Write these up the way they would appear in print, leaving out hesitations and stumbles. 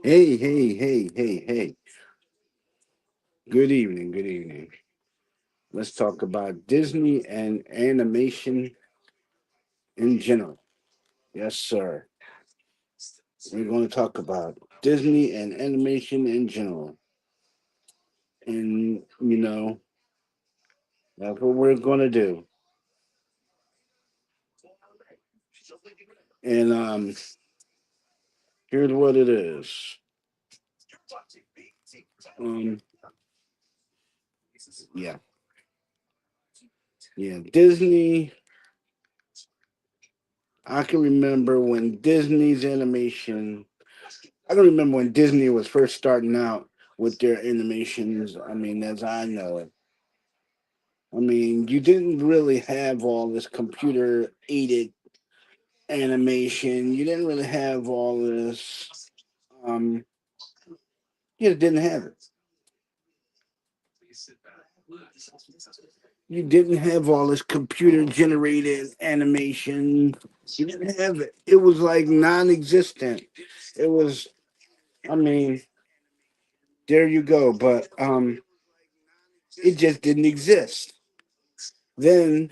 Hey, hey, hey, hey, hey. Good evening, good evening. Let's talk about Disney and animation in general. Yes, sir. We're going to talk about Disney and animation in general. And, that's what we're going to do. And here's what it is. Um, yeah, yeah. Disney, I can remember when Disney's animation, I can remember when Disney was first starting out with their animations. I mean, as I know it. I mean, you didn't really have all this computer aided animation. You didn't really have all this. Um, you didn't have it. You didn't have all this computer generated animation. You didn't have it. It was like non existent. It was, I mean, there you go. But it just didn't exist. Then,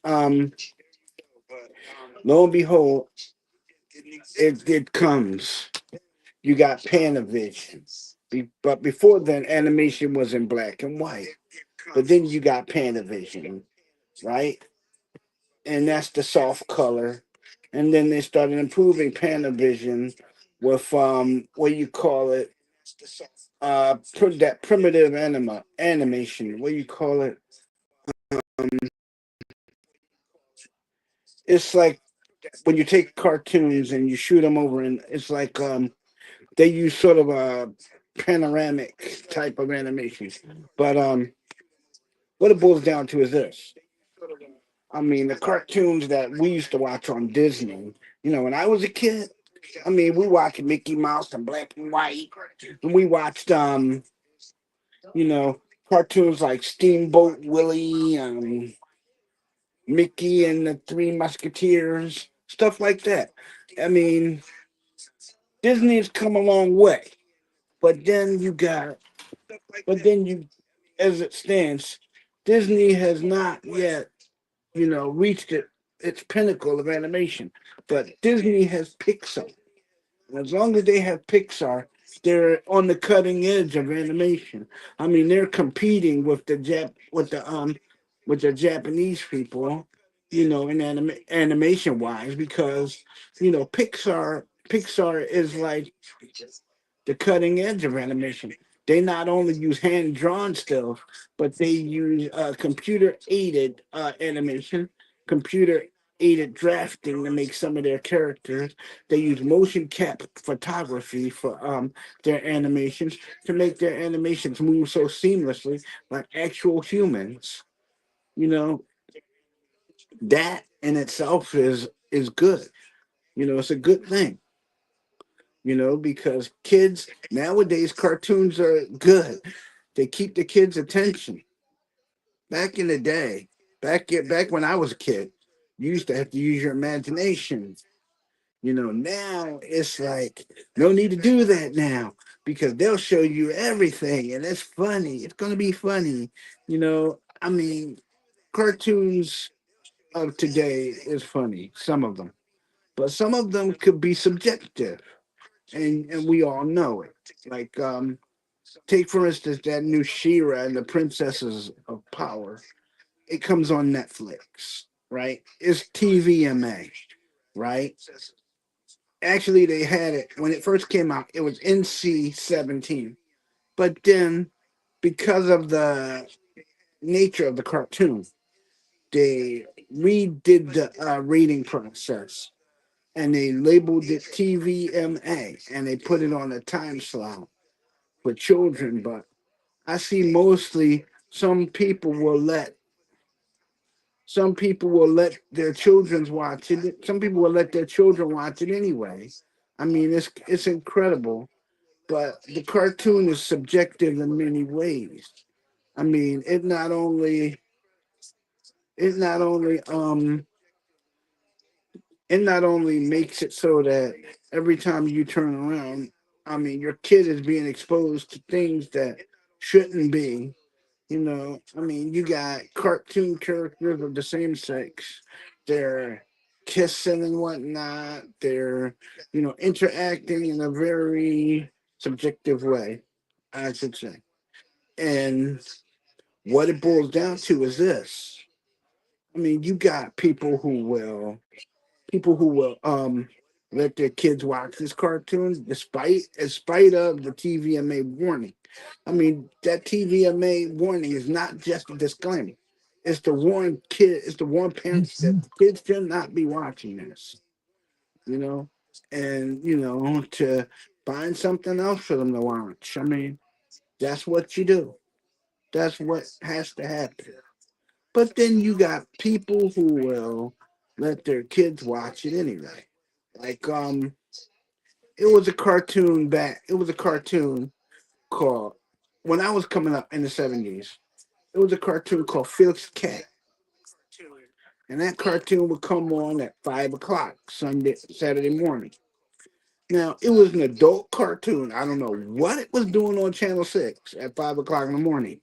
um, lo and behold, it comes. You got Panavision. But before then, animation was in black and white. But then you got Panavision, right? And that's the soft color. And then they started improving Panavision with what you call it, that primitive animation. What do you call it? It's like when you take cartoons and you shoot them over, and it's like they use sort of a panoramic type of animation. But what it boils down to is this. I mean, the cartoons that we used to watch on Disney, when I was a kid, I mean, we watched Mickey Mouse and black and white. And we watched, you know, cartoons like Steamboat Willie, Mickey and the Three Musketeers, stuff like that. I mean, Disney's come a long way. But then you got, but then you, as it stands, Disney has not yet reached its pinnacle of animation. But Disney has Pixar. And as long as they have Pixar, they're on the cutting edge of animation. I mean, they're competing with the Japanese people, in animation wise, because Pixar is like the cutting edge of animation. They not only use hand drawn stuff, but they use computer aided animation, computer aided drafting to make some of their characters. They use motion cap photography for their animations to make their animations move so seamlessly like actual humans. You know, that in itself is good. It's a good thing, because kids nowadays cartoons are good. They keep the kids' attention. Back in the day, back when I was a kid, you used to have to use your imagination. Now it's like no need to do that now because they'll show you everything and it's funny. It's gonna be funny. I mean, cartoons of today is funny, some of them. But some of them could be subjective and we all know it. Like take for instance that new She-Ra and the Princesses of Power. It comes on Netflix, right? It's TVMA, right? Actually, they had it when it first came out. It was NC-17, but then because of the nature of the cartoon, they redid the rating process and they labeled it TVMA and they put it on a time slot for children. But I see mostly some people will let their children watch it. Some people will let their children watch it anyway. I mean, it's incredible, but the cartoon is subjective in many ways. I mean, it not only it not only makes it so that every time you turn around, I mean, your kid is being exposed to things that shouldn't be. I mean, you got cartoon characters of the same sex. They're kissing and whatnot. They're, interacting in a very subjective way, I should say. And what it boils down to is this. I mean, you got people who will let their kids watch this cartoon despite of the TVMA warning. I mean, that TVMA warning is not just a disclaimer. It's to warn parents that kids should not be watching this, you know, and to find something else for them to watch. I mean, that's what you do. That's what has to happen. But then you got people who will let their kids watch it anyway. Like it was a cartoon called when I was coming up in the 70s. It was a cartoon called Felix the Cat. And that cartoon would come on at 5 o'clock Saturday morning. Now it was an adult cartoon. I don't know what it was doing on Channel 6 at 5 o'clock in the morning.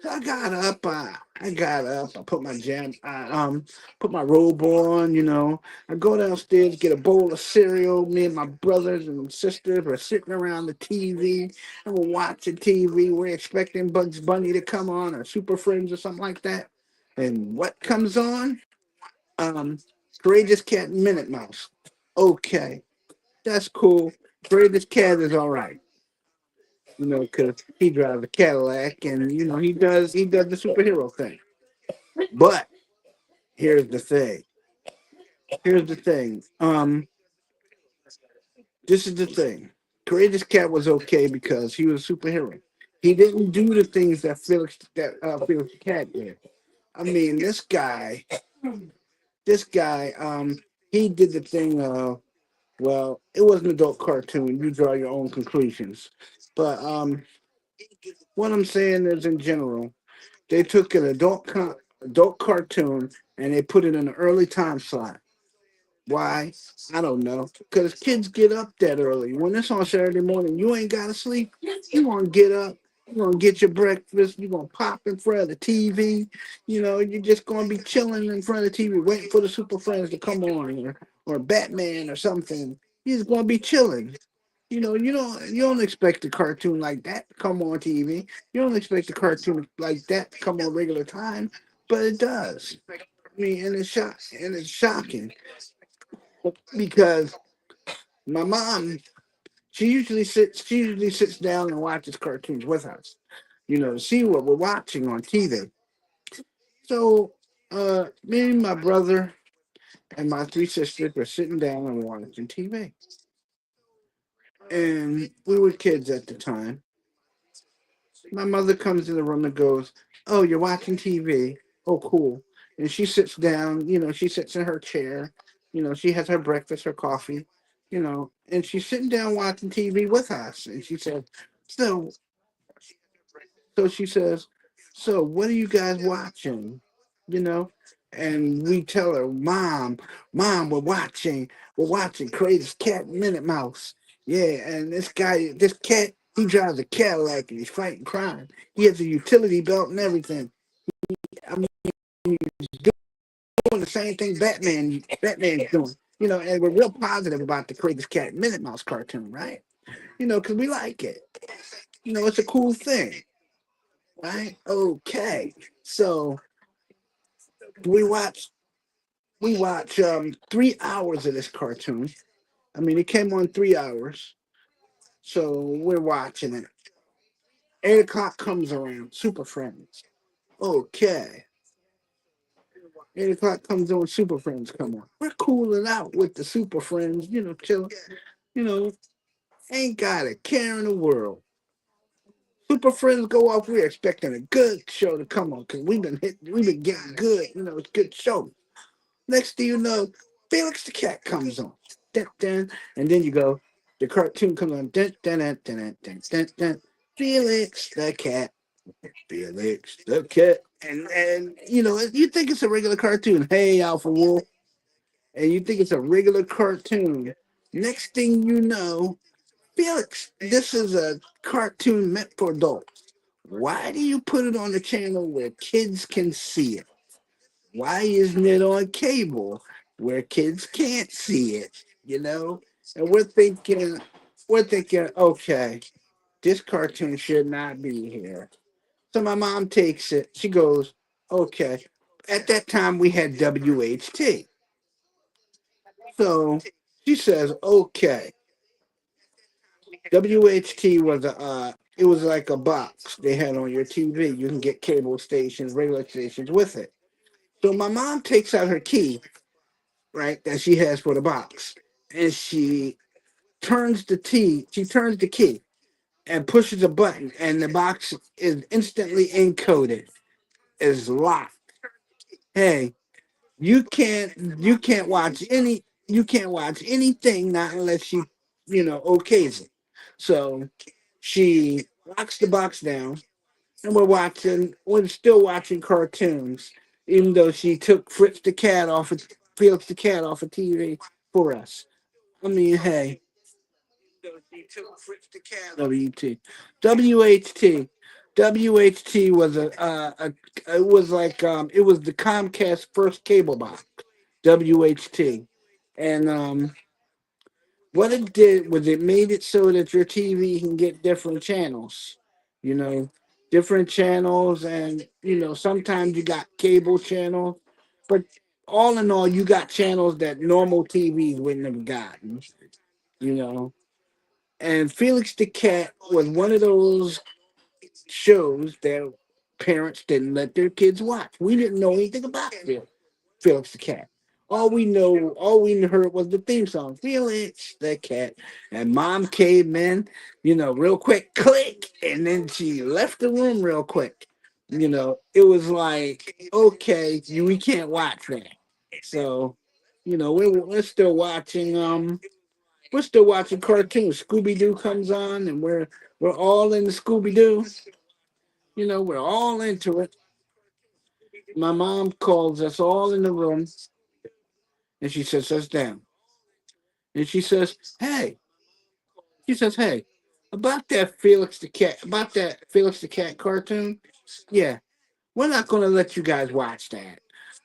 So I got up. I got up. I put my put my robe on. I go downstairs, get a bowl of cereal. Me and my brothers and sisters were sitting around the TV and we're watching TV. We're expecting Bugs Bunny to come on or Super Friends or something like that. And what comes on? Um, Courageous Cat and Minute Mouse. Okay, that's cool. Courageous Cat is all right. Because he drives a Cadillac and he does the superhero thing. But here's the thing. Here's the thing. This is the thing. Courageous Cat was okay because he was a superhero. He didn't do the things that Felix the Cat did. I mean, this guy, he did the thing of well, it was an adult cartoon. You draw your own conclusions. But what I'm saying is, in general, they took an adult cartoon and they put it in an early time slot. Why? I don't know. Because kids get up that early. When it's on Saturday morning, you ain't got to sleep. You want to get up. You want to get your breakfast. You're going to pop in front of the TV. You're just going to be chilling in front of the TV, waiting for the Super Friends to come on or Batman or something. You're just going to be chilling. You don't expect a cartoon like that to come on TV. You don't expect a cartoon like that to come on regular time, but it does. I mean, and it's shocking because my mom, she usually sits down and watches cartoons with us, to see what we're watching on TV. So, me and my brother and my three sisters were sitting down and watching TV, and we were kids at the time. My mother comes in the room and goes, "Oh, you're watching TV? Oh, cool." And she sits down. She sits in her chair. She has her breakfast, her coffee. And she's sitting down watching TV with us. And she said, "So, so she says, so what are you guys watching?" You know, and we tell her, "Mom, we're watching Courageous Cat and Minute Mouse. Yeah, and this cat, he drives a Cadillac and he's fighting crime. He has a utility belt and everything. I mean, he's doing the same thing Batman's doing. And we're real positive about the Courageous Cat and Minute Mouse cartoon, right? Because we like it. It's a cool thing, right? Okay, so we watch we watch 3 hours of this cartoon. I mean, it came on 3 hours, so we're watching it. 8 o'clock comes around, Super Friends. Okay, 8 o'clock comes on, Super Friends come on. We're cooling out with the Super Friends, chilling. You know, ain't got a care in the world. Super Friends go off. We're expecting a good show to come on because we've been getting good. It's a good show. Next thing you know, Felix the Cat comes on. Dun, dun, and then you go, the cartoon comes on. Dun, dun, dun, dun, dun, dun, dun. Felix the Cat. Felix the Cat. And you think it's a regular cartoon. Hey, Alpha Wolf. And you think it's a regular cartoon. Next thing you know, Felix, this is a cartoon meant for adults. Why do you put it on a channel where kids can see it? Why isn't it on cable where kids can't see it? You know? And we're thinking, okay, this cartoon should not be here. So my mom takes it. She goes, okay. At that time, we had WHT. So she says, okay. WHT was it was like a box they had on your TV. You can get cable stations, regular stations with it. So my mom takes out her key, right, that she has for the box, and she turns the key and pushes a button, and the box is instantly encoded, is locked. Hey, you can't watch anything not unless she okays it. So she locks the box down, and we're still watching cartoons, even though she took Felix the cat off of TV for us. I mean, hey, WT, WHT, WHT was it was like it was the Comcast first cable box, WHT, and what it did was it made it so that your TV can get different channels, you know, different channels, and sometimes you got cable channels, but all in all, you got channels that normal TVs wouldn't have gotten, you know. And Felix the Cat was one of those shows that parents didn't let their kids watch. We didn't know anything about Felix the Cat. All we heard was the theme song, Felix the Cat. And mom came in, real quick, click, and then she left the room real quick. It was like, okay, we can't watch that. So, we're still watching cartoons. Scooby Doo comes on, and we're all in the Scooby Doo. We're all into it. My mom calls us all in the room, and she sits us down. And she says, hey, about that Felix the Cat cartoon, yeah, we're not gonna let you guys watch that.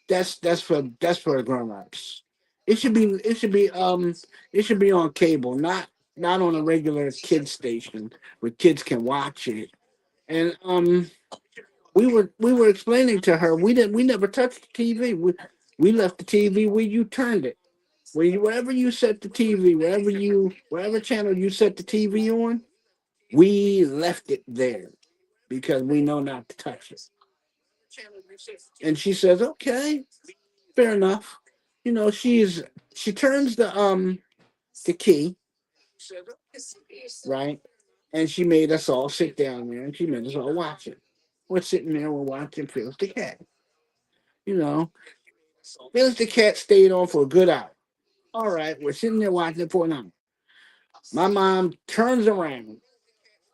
That's for grown ups. It should be on cable, not on a regular kid station where kids can watch it. And we were explaining to her we never touched the TV. We left the TV where you turned it. Wherever you set the TV, wherever channel you set the TV on, we left it there because we know not to touch it. And she says, "Okay, fair enough." She turns the key, right? And she made us all sit down there, and she made us all watch it. We're sitting there, we're watching Felix the Cat. You know, Felix the Cat stayed on for a good hour. All right, we're sitting there watching it for an hour. My mom turns around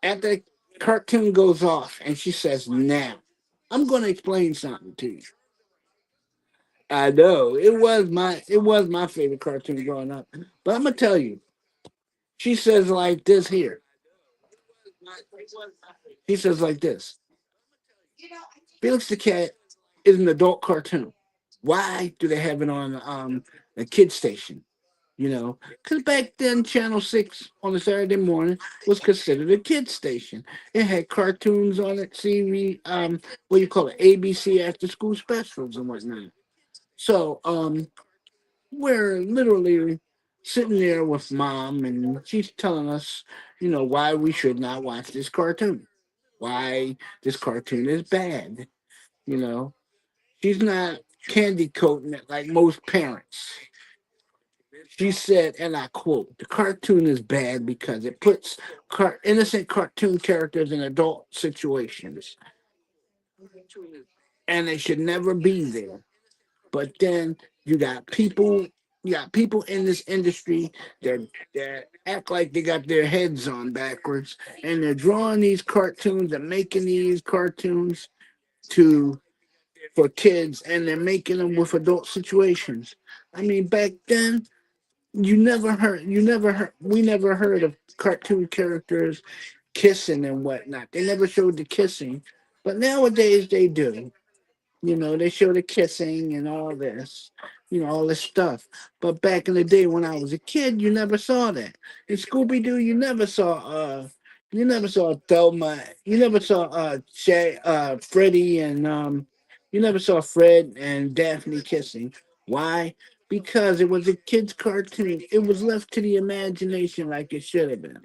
after the cartoon goes off, and she says, "Now, I'm going to explain something to you." I know it was my favorite cartoon growing up, but I'm gonna tell you. She says like this here. He says like this. Felix the Cat is an adult cartoon. Why do they have it on a kid station? Because back then, Channel 6 on a Saturday morning was considered a kid station. It had cartoons on it, CV, what do you call it, ABC after school specials and whatnot. So, we're literally sitting there with mom, and she's telling us, why we should not watch this cartoon, why this cartoon is bad. You know, she's not candy coating it like most parents. She said, and I quote, the cartoon is bad because it puts innocent cartoon characters in adult situations, and they should never be there. But then you got people, in this industry that act like they got their heads on backwards, and they're drawing these cartoons and making these cartoons to for kids, and they're making them with adult situations. I mean, back then we never heard of cartoon characters kissing and whatnot. They never showed the kissing, but nowadays they do. You know, they show the kissing and all this, all this stuff. But back in the day when I was a kid, you never saw that. In Scooby Doo, you never saw Thelma, you never saw Freddie and you never saw Fred and Daphne kissing. Why? Because it was a kid's cartoon. It was left to the imagination like it should have been.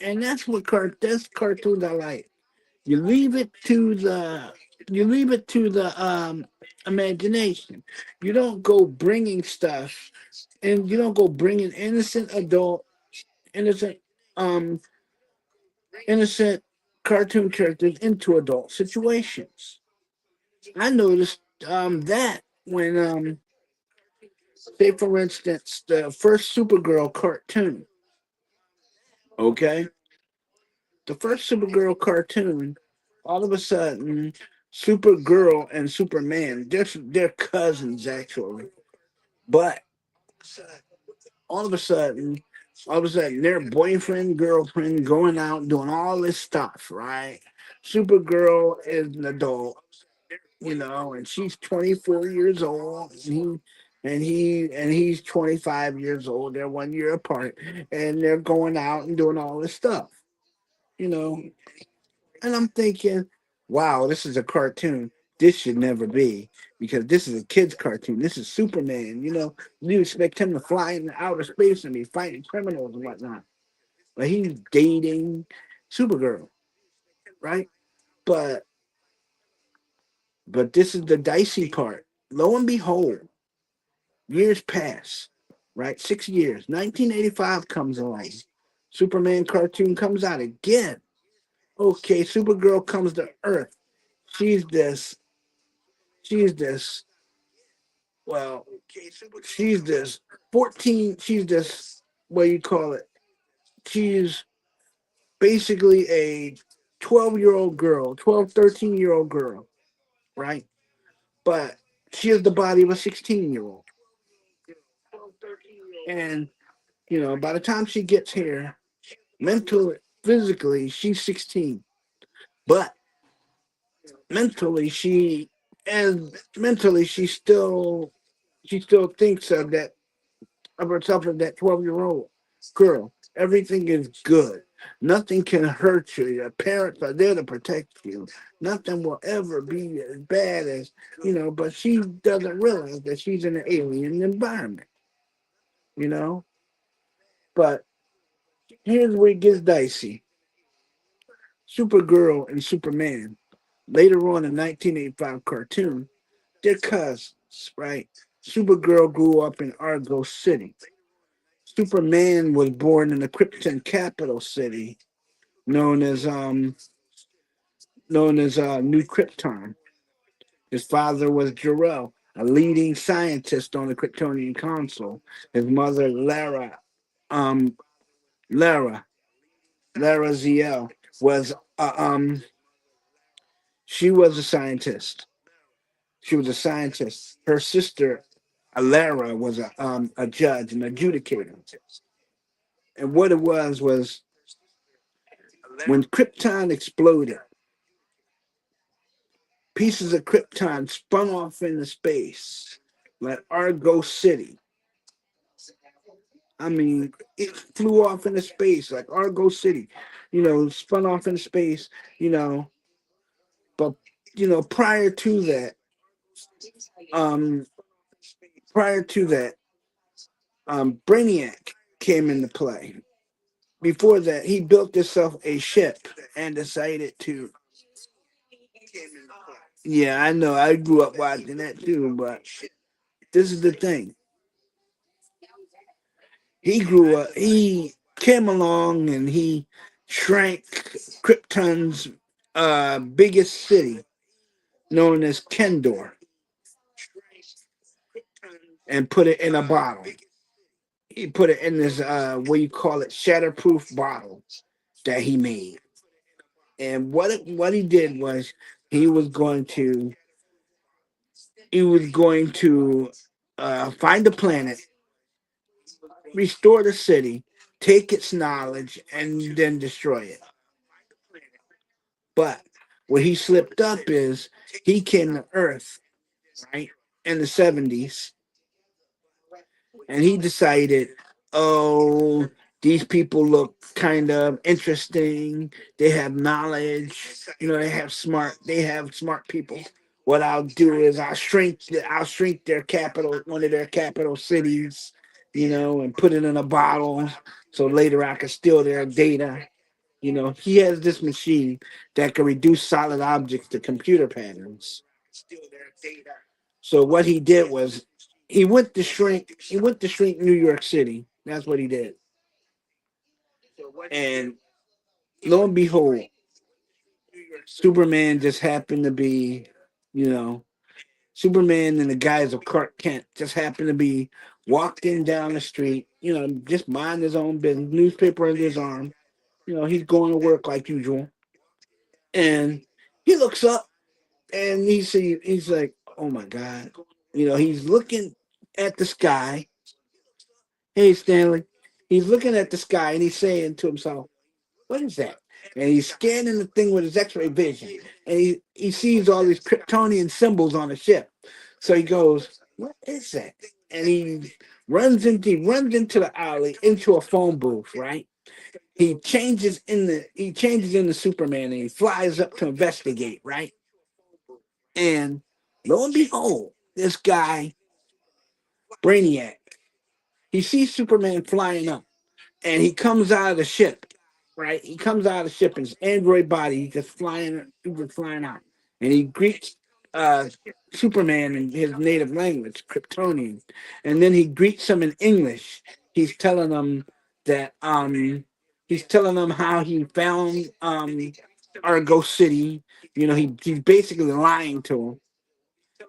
And that's cartoons I like. You leave it to the you leave it to the imagination. You don't go bringing stuff, and you don't go bringing innocent um innocent cartoon characters into adult situations. I noticed that when say for instance the first Supergirl cartoon, okay, the first Supergirl cartoon, all of a sudden, Supergirl and Superman, they're cousins actually, but all of a sudden, their boyfriend, girlfriend, going out doing all this stuff, right? Supergirl is an adult, and she's 24 years old, and he's 25 years old. They're 1 year apart, and they're going out and doing all this stuff, you know. And I'm thinking, wow, this is a cartoon. This should never be because this is a kid's cartoon. This is Superman. You expect him to fly in outer space and be fighting criminals and whatnot. But he's dating Supergirl, right? But this is the dicey part. Lo and behold, years pass, right? 6 years. 1985 comes along. Superman cartoon comes out again. Okay, Supergirl comes to Earth. She's this she's this well she's this 14 she's this what do you call it, she's basically a 12-year-old girl, 12, 13-year-old girl, right? But she has the body of a 16-year-old, and by the time she gets here, mentally, physically she's 16, but mentally she still thinks of herself as that 12-year-old girl. Everything is good. Nothing can hurt you. Your parents are there to protect you. Nothing will ever be as bad as, but she doesn't realize that she's in an alien environment, you know? But here's where it gets dicey. Supergirl and Superman, later on in 1985 cartoon, they're cousins, right? Supergirl grew up in Argo City. Superman was born in the Krypton capital city, known as New Krypton. His father was Jor-El, a leading scientist on the Kryptonian Council. His mother, um, Lara, Lara Zia, was she was a scientist. She was a scientist. Her sister, Lara, was a judge, an adjudicator. And what it was when Krypton exploded, pieces of Krypton spun off into space, like Argo City. I mean, it flew off into space like Argo City, spun off into space, you know. But prior to that, um, prior to that, Brainiac came into play. Before that, he built himself a ship and decided to. Yeah, I know. I grew up watching that too, but this is the thing. He grew up. He came along and he shrank Krypton's biggest city, known as Kendor, and put it in a bottle. He put it in this what you call it, shatterproof bottle that he made. And what he did was he was going to he was going to find a planet restore the city, take its knowledge, and then destroy it. But what he slipped up is he came to Earth, right, in the 70s, and he decided, oh, these people look kind of interesting. They have knowledge. They have smart people. What I'll do is I'll shrink their capital, one of their capital cities, and put it in a bottle so later I can steal their data. He has this machine that can reduce solid objects to computer patterns. So what he did was he went to shrink New York City. That's what he did. And lo and behold, Superman just happened to be, you know, Superman in the guise of Clark Kent just happened to be walking down the street, just mind his own business, newspaper under his arm. He's going to work like usual. And he looks up and he's like, oh my God. He's looking at the sky. Hey, Stanley. He's looking at the sky and he's saying to himself, what is that? And he's scanning the thing with his X-ray vision, and he sees all these Kryptonian symbols on the ship. So he goes, "What is that?" And he runs into the alley into a phone booth. Right? He changes into Superman and he flies up to investigate. Right? And lo and behold, this guy Brainiac, he sees Superman flying up and he comes out of the ship, right? He comes out of the ship in his android body, he's just flying out. And he greets Superman in his native language, Kryptonian. And then he greets him in English. He's telling him that he's telling them how he found Argo City. He's basically lying to him.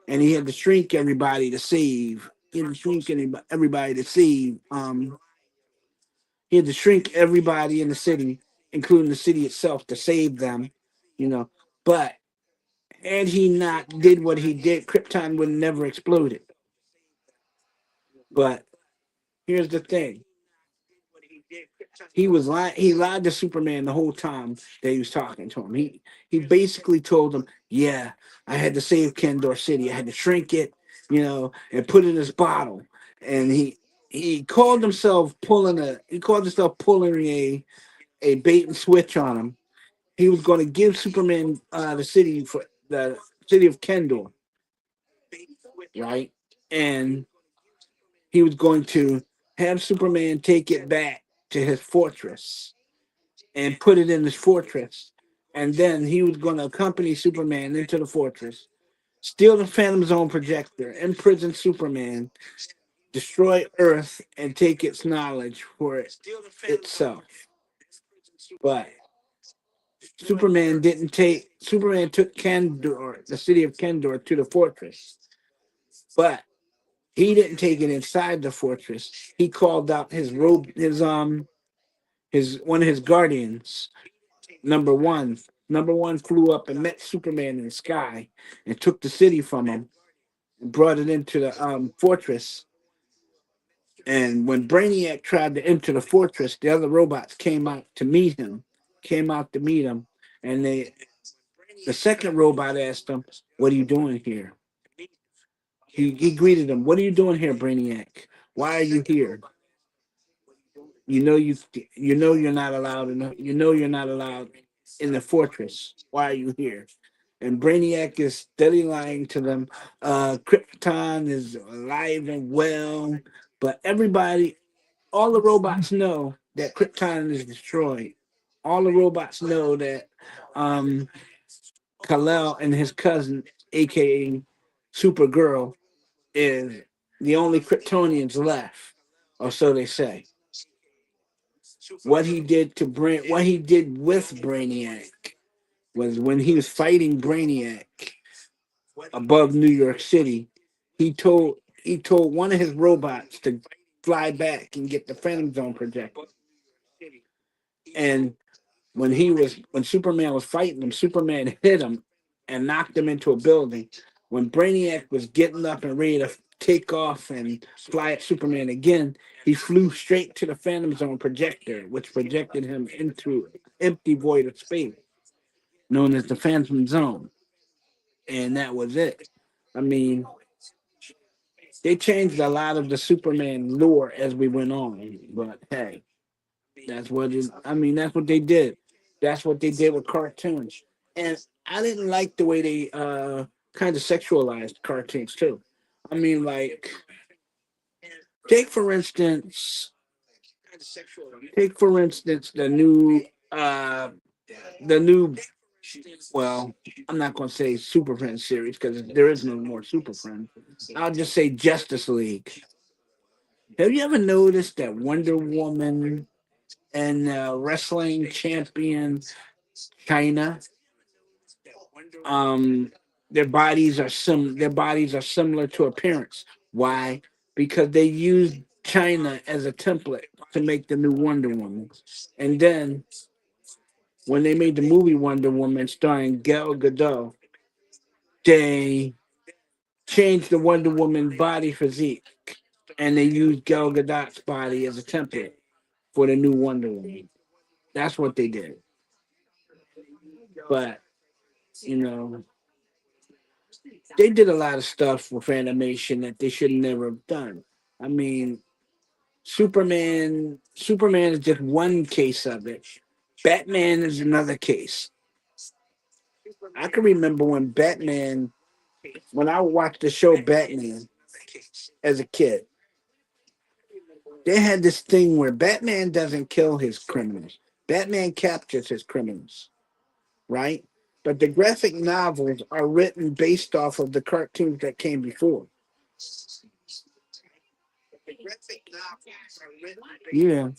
And he had to shrink everybody to save. He had to shrink everybody to save he had to shrink everybody in the city, including the city itself, to save them, you know. But had he not did what he did, Krypton would never exploded. But here's the thing: he lied to Superman the whole time that he was talking to him. He basically told him, "Yeah, I had to save Kendor City. I had to shrink it, and put it in this bottle." And he called himself pulling a bait and switch on him. He was going to give Superman the city of Kendor, right? And he was going to have Superman take it back to his fortress and put it in his fortress. And then he was going to accompany Superman into the fortress, steal the Phantom Zone projector, imprison Superman, destroy Earth, and take its knowledge for itself. But Superman took Kendor, the city of Kendor, to the fortress. But he didn't take it inside the fortress. He called out his one of his guardians, number one. Number one flew up and met Superman in the sky and took the city from him and brought it into the fortress. And when Brainiac tried to enter the fortress, the other robots came out to meet him, and the second robot asked him, "What are you doing here?" He greeted him, "What are you doing here, Brainiac? Why are you here? You know you're not allowed you're not allowed in the fortress. Why are you here?" And Brainiac is steady lying to them. Krypton is alive and well, but all the robots know that Krypton is destroyed. All the robots know that um, Kal-El and his cousin, aka Supergirl, is the only Kryptonians left, or so they say. What he did with Brainiac was when he was fighting Brainiac above New York City, he told one of his robots to fly back and get the Phantom Zone projector. And when Superman was fighting him, Superman hit him and knocked him into a building. When Brainiac was getting up and ready to take off and fly at Superman again, he flew straight to the Phantom Zone projector, which projected him into empty void of space, known as the Phantom Zone. And that was it. I mean, they changed a lot of the Superman lore as we went on, but hey, that's what it. I mean, that's what they did. That's what they did with cartoons, and I didn't like the way they kind of sexualized cartoons too. I mean, like take for instance, take for instance uh the new. Well, I'm not going to say Super Friends series because there is no more Super Friends. I'll just say Justice League. Have you ever noticed that Wonder Woman and wrestling champion China, um, their bodies are similar to appearance. Why? Because they used China as a template to make the new Wonder Woman, and then when they made the movie Wonder Woman starring Gal Gadot, they changed the Wonder Woman body physique, and they used Gal Gadot's body as a template for the new Wonder Woman. That's what they did. But you know, they did a lot of stuff with animation that they should never have done. I mean, Superman is just one case of it. Batman is another case. I can remember when I watched the show Batman as a kid, they had this thing where Batman doesn't kill his criminals. Batman captures his criminals, right? But the graphic novels are written based off of the cartoons that came before. Yeah,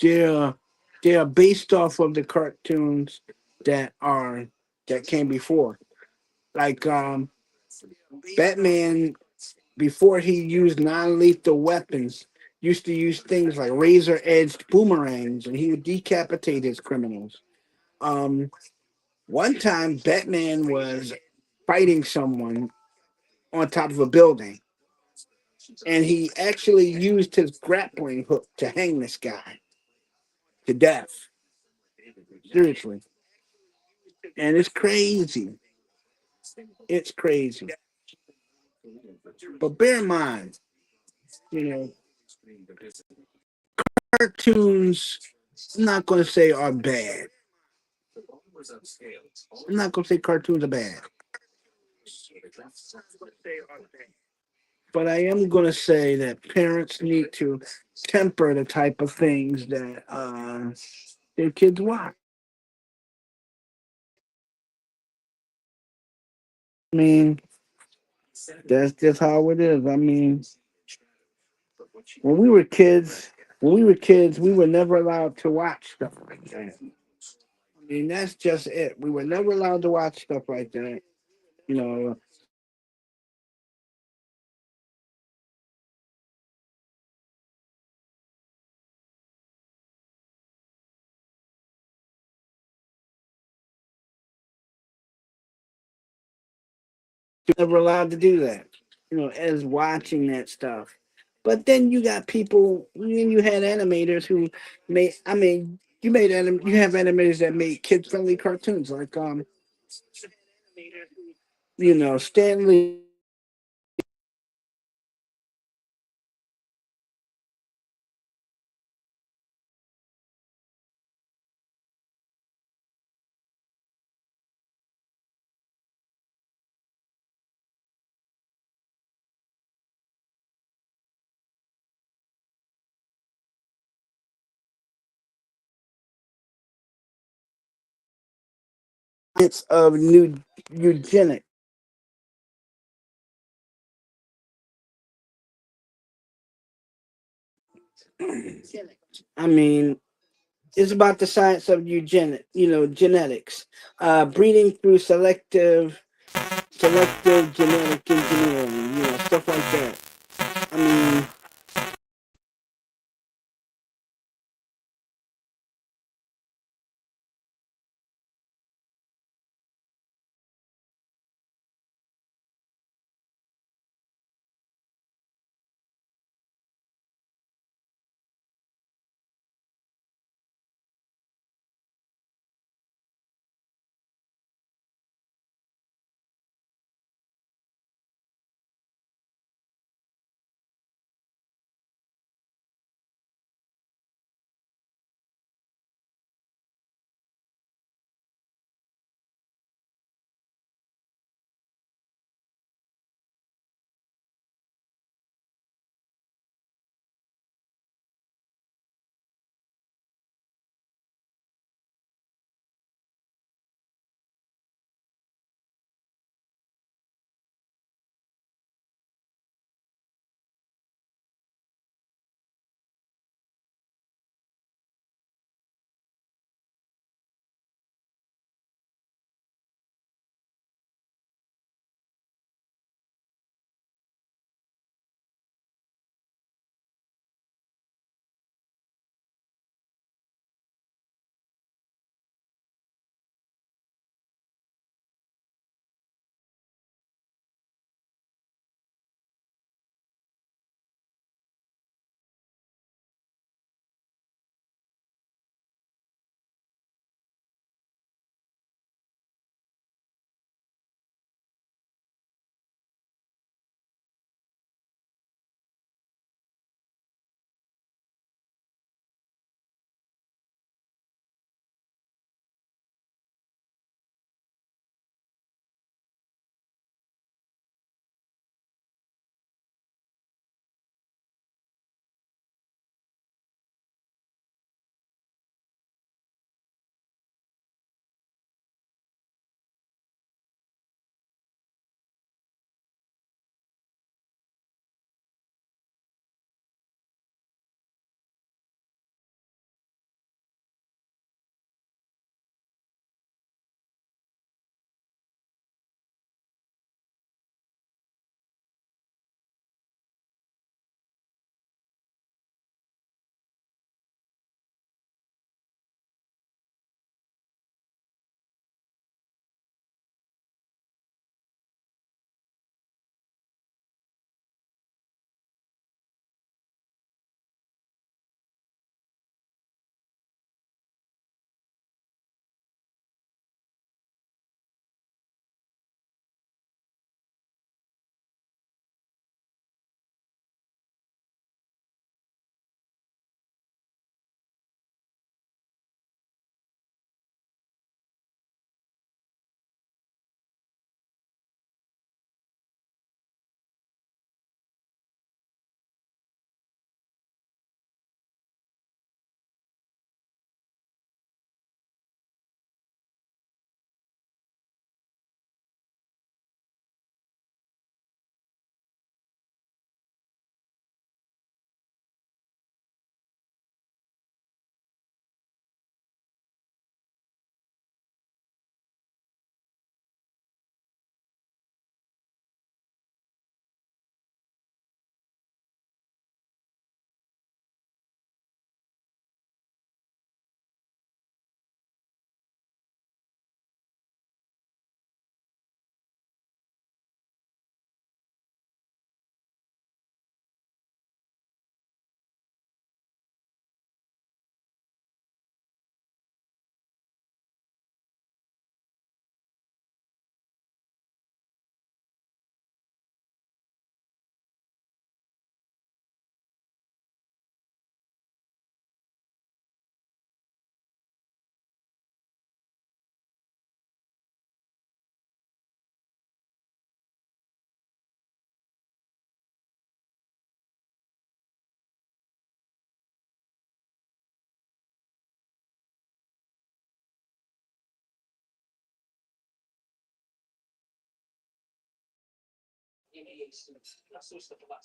they're they're based off of the cartoons that are that came before. Like Batman before he used non-lethal weapons used to use things like razor-edged boomerangs and he would decapitate his criminals. Um One time Batman was fighting someone on top of a building and he actually used his grappling hook to hang this guy to death. Seriously. And it's crazy. It's crazy. But bear in mind, you know, cartoons, I'm not going to say are bad. I'm not going to say cartoons are bad. But I am going to say that parents need to temper the type of things that their kids watch. I mean, that's just how it is. I mean, when we were kids, we were never allowed to watch stuff like that. I mean, that's just it. We were never allowed to watch stuff like that. You know, never allowed to do that. You know, as watching that stuff. But then you got people. Then you had animators who made. I mean, you have animators that made kid friendly cartoons like Stanley. It's of new eugenics. I mean, it's about the science of genetics, breeding through selective genetic engineering, stuff like that. I mean,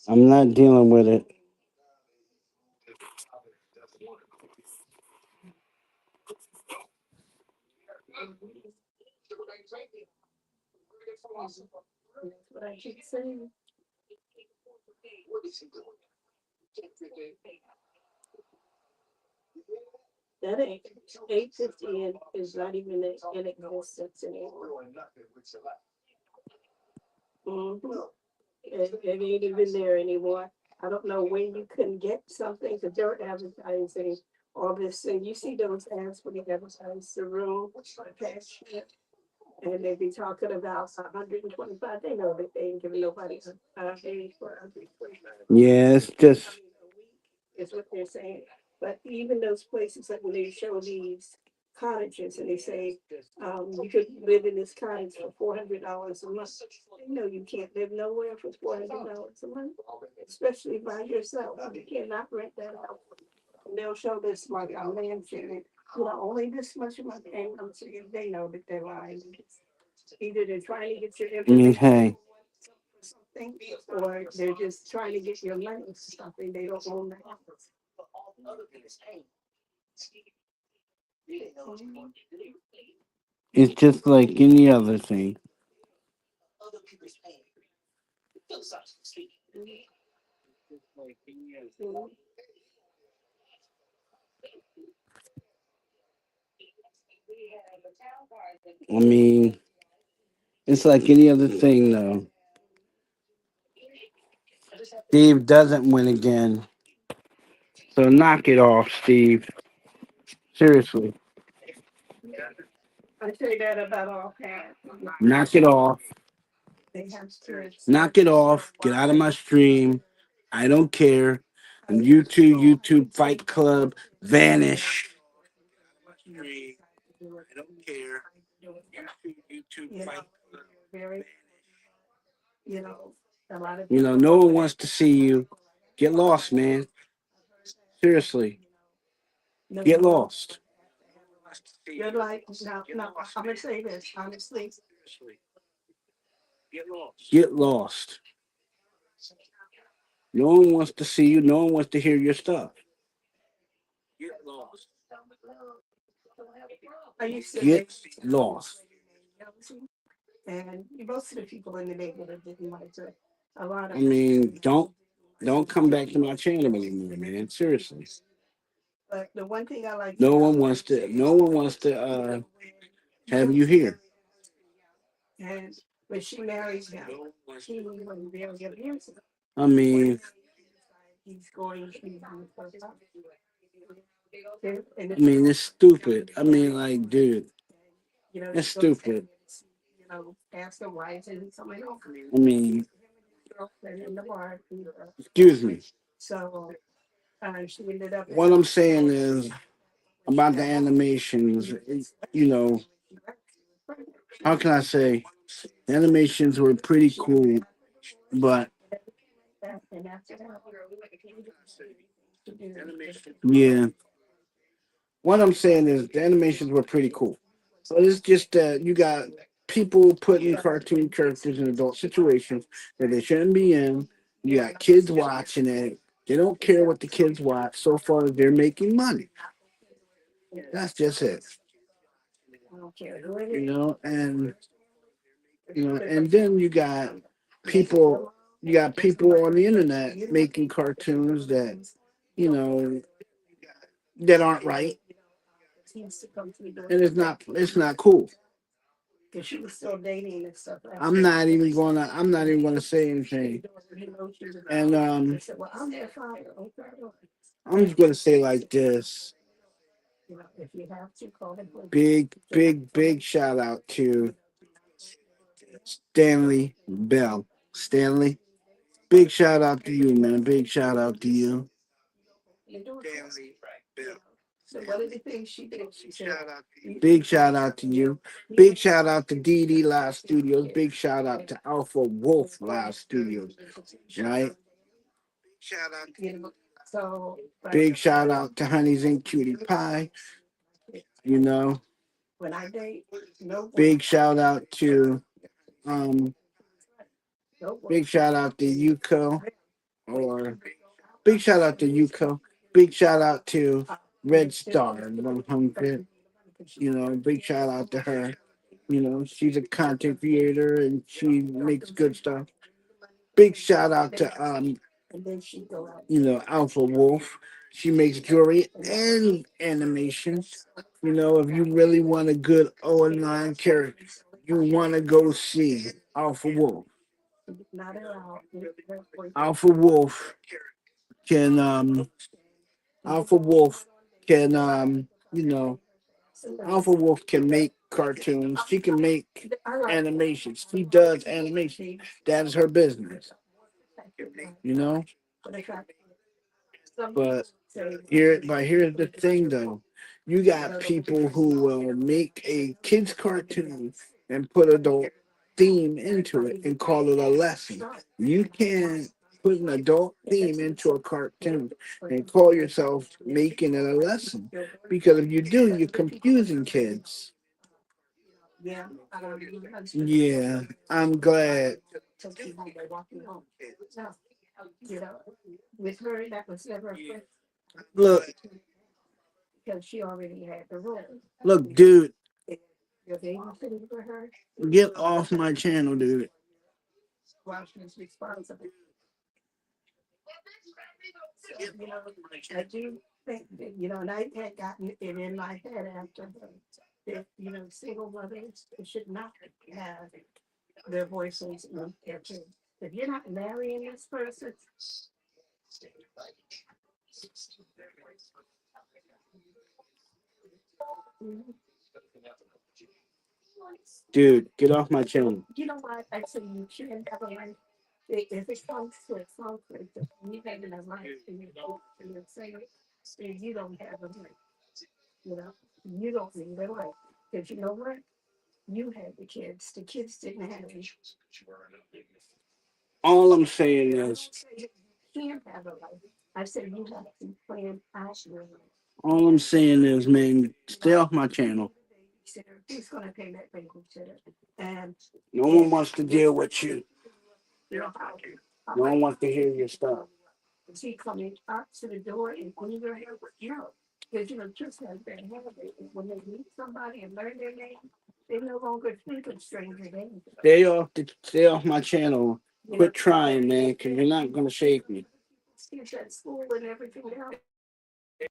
I'm not dealing with it. What I keep saying, that ain't 850 is not even in existence anymore. Mm-hmm. It ain't even there anymore. I don't know when you can get something because they're advertising all this thing. You see those ads when they advertise the room, cashier, and they be talking about 125. They know that they ain't giving nobody a for 125. Yeah, it's just Is what they're saying. But even those places like when they show these cottages and they say, you could live in this cottage for $400 a month. They know you can't live nowhere for $400 a month, especially by yourself. You cannot rent that out. And they'll show this like a mansion, only this much of my income. So they know that they're lying. Either they're trying to get your I mean, information hey, for something, or they're just trying to get your money for something. They don't own the house. it's just like any other thing. I mean, it's like any other thing, though. Steve doesn't win again, so knock it off, Steve. Seriously, I say that about all parents. knock it off. They have to Knock it off. Get out of my stream. I don't care. And YouTube Fight Club, vanish. I don't care. YouTube Fight Club. very, you know, a lot of No one wants to see you. Get lost, man. Seriously, get lost. you're like, no, I'm gonna say this honestly. Get lost. No one wants to see you. No one wants to hear your stuff. Get lost. I used to live Get lost. and most of the people in the neighborhood didn't like it. A lot I of mean, don't come back to my channel anymore, man. Seriously. but the one thing I like No one wants to have you here. and when she married him, she was very abusive. I mean, He's going to be it's stupid. I mean, like, dude, it's stupid. ask her why isn't someone else I mean, in the bar. excuse me. So she ended up. What I'm saying is about the animations, how can I say? The animations were pretty cool, but yeah, what I'm saying is the animations were pretty cool. So it's just that you got people putting cartoon characters in adult situations that they shouldn't be in. You got kids watching it. They don't care what the kids watch. So far, they're making money. That's just it. And and then people, you got people on the internet making cartoons that you know that aren't right, and it's not cool. Because she was still dating and stuff. I'm not even gonna say anything. And I'm just gonna say like this. If you have to call him. Big shout out to Stanley Bell. Stanley, big shout out to you, man. Big shout out to you. Stanley Bell. So what are the things she did? She said, Big shout out to you. Big shout out to DD Live Studios. Big shout out to Alpha Wolf Live Studios. Right? Shout out to so Big shout out to Honeys and Cutie Pie. You know. When I date, no big shout out to um Big shout out to Yuko, or big shout out to Yuko. Big shout out to Red Star 100. You know, big shout out to her. You know, she's a content creator and she makes good stuff. Big shout out to Alpha Wolf. She makes jewelry and animations. You know, if you really want a good O&9 character, you want to go see Alpha Wolf. Alpha Wolf can Alpha Wolf can Alpha Wolf can make cartoons. She can make animations. She does animation. That is her business. You know? But here's the thing though. You got people who will make a kids cartoon and put adult theme into it and call it a lesson. You can't put an adult theme into a cartoon and call yourself making it a lesson. Because if you do, you're confusing kids. Yeah, I'm glad. Look, look, dude, get off my channel, dude. I do think that, and I had gotten it in my head after that, single mothers should not have their voices in their kids. If you're not marrying this person, Dude, get off my channel. you know what? I say you shouldn't have a life. If it comes to a conflict, if you have a life and you're saying, then you don't have a life. You know, you don't need a life. Because you know what? You had the kids. The kids didn't have you. All I'm saying is, You can't have a life. I said you have to plan out your life. all I'm saying is, man, stay off my channel. Who's going to pay that babysitter? And No one wants to deal with you. you know No one wants to hear your stuff. is he coming up to the door and when you're here? No, because just like that habit. When they meet somebody and learn their name, they no longer think of stranger names. Stay off my channel. Quit trying, man, because you're not gonna shake me. Kids at school and everything else.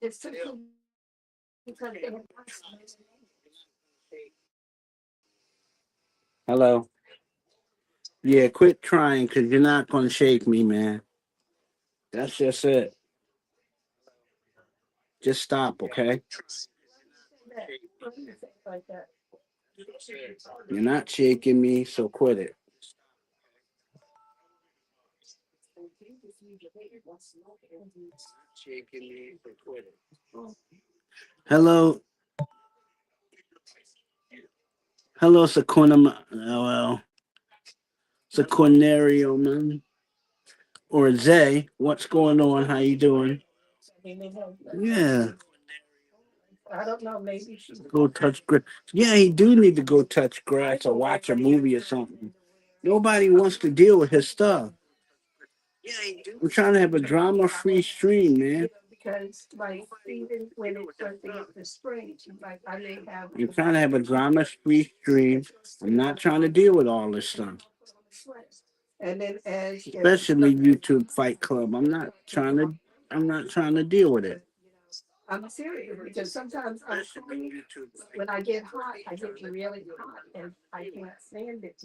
It's simply because they have. Hello. Yeah, quit trying because you're not gonna shake me, man. That's just it. Just stop, okay? Like that. You're not shaking me, so quit it. Shaking me, so quit it. Hello, hello, Sequinario, man, or Zay. What's going on? How you doing? Yeah, I don't know, maybe she. go touch grass. Yeah, he do need to go touch grass or watch a movie or something. Nobody wants to deal with his stuff. I'm trying to have a drama-free stream, man. Because like even when it starts to get to spring, like I may have. I'm trying to have a drama-free stream. I'm not trying to deal with all this stuff. And then Especially YouTube Fight Club. I'm not trying to deal with it. I'm serious because sometimes I'm free. When I get hot, I get really hot and I can't stand it.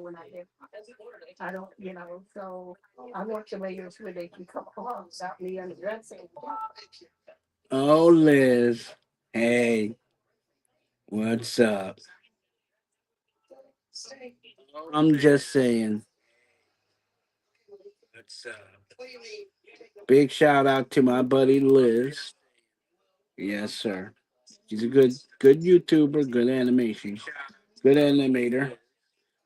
When I get hot, I don't. So I want the layers where they can come off without me undressing. Oh, Liz. Hey, what's up? I'm just saying. Big shout out to my buddy Liz. Yes, sir. She's a good YouTuber, good animation, good animator.